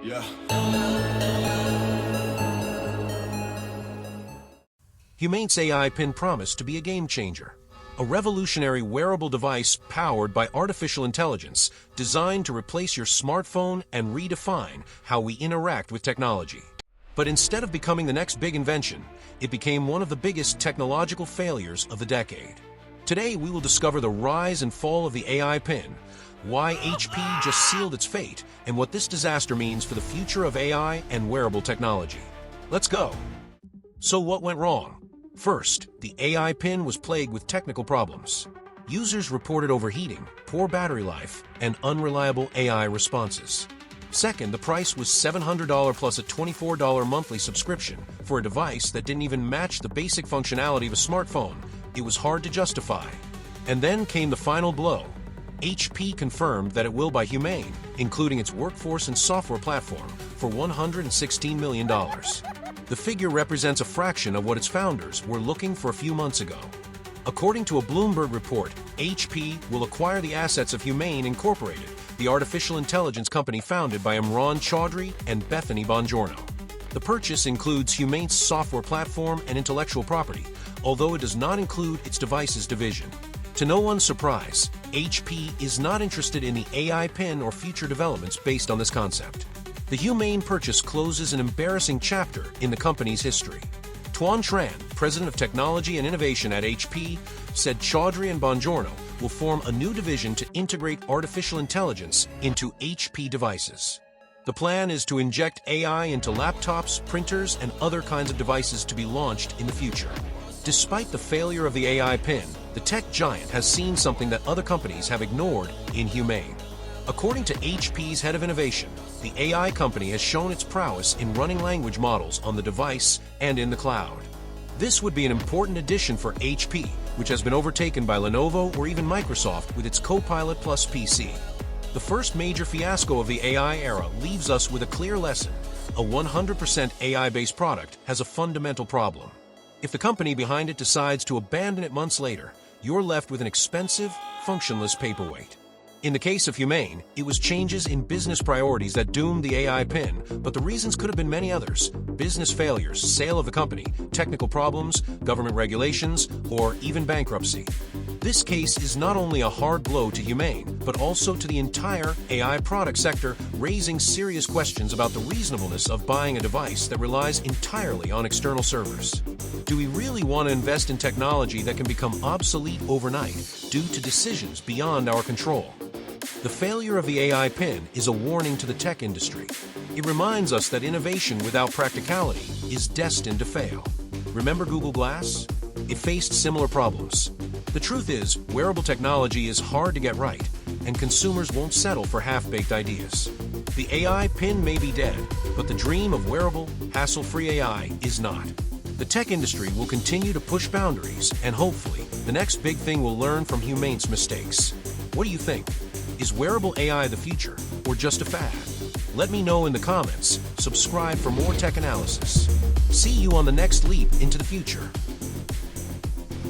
Yeah. Humane's AI Pin promised to be a game-changer. A revolutionary wearable device powered by artificial intelligence designed to replace your smartphone and redefine how we interact with technology. But instead of becoming the next big invention, it became one of the biggest technological failures of the decade. Today, we will discover the rise and fall of the AI Pin, why HP just sealed its fate, and what this disaster means for the future of AI and wearable technology. Let's go. So what went wrong? First, the AI Pin was plagued with technical problems. Users reported overheating, poor battery life, and unreliable AI responses. Second, the price was $700 plus a $24 monthly subscription for a device that didn't even match the basic functionality of a smartphone. It was hard to justify. And then came the final blow. HP confirmed that it will buy Humane, including its workforce and software platform, for $116 million. The figure represents a fraction of what its founders were looking for a few months ago. According to a Bloomberg report, HP will acquire the assets of Humane Incorporated, the artificial intelligence company founded by Imran Chaudhry and Bethany Bongiorno. The purchase includes Humane's software platform and intellectual property, although it does not include its devices division. To no one's surprise, HP is not interested in the AI Pin or future developments based on this concept. The Humane purchase closes an embarrassing chapter in the company's history. Tuan Tran, president of technology and innovation at HP, said Chaudhry and Bongiorno will form a new division to integrate artificial intelligence into HP devices. The plan is to inject AI into laptops, printers, and other kinds of devices to be launched in the future. Despite the failure of the AI Pin, the tech giant has seen something that other companies have ignored in Humane. According to HP's head of innovation, the AI company has shown its prowess in running language models on the device and in the cloud. This would be an important addition for HP, which has been overtaken by Lenovo or even Microsoft with its Copilot Plus PC. The first major fiasco of the AI era leaves us with a clear lesson. A 100% AI-based product has a fundamental problem. If the company behind it decides to abandon it months later, you're left with an expensive, functionless paperweight. In the case of Humane, it was changes in business priorities that doomed the AI Pin, but the reasons could have been many others: business failures, sale of the company, technical problems, government regulations, or even bankruptcy. This case is not only a hard blow to Humane, but also to the entire AI product sector, raising serious questions about the reasonableness of buying a device that relies entirely on external servers. Do we really want to invest in technology that can become obsolete overnight due to decisions beyond our control? The failure of the AI Pin is a warning to the tech industry. It reminds us that innovation without practicality is destined to fail. Remember Google Glass? It faced similar problems. The truth is, wearable technology is hard to get right, and consumers won't settle for half-baked ideas. The AI Pin may be dead, but the dream of wearable, hassle-free AI is not. The tech industry will continue to push boundaries, and hopefully, the next big thing will learn from Humane's mistakes. What do you think? Is wearable AI the future, or just a fad? Let me know in the comments. Subscribe for more tech analysis. See you on the next leap into the future.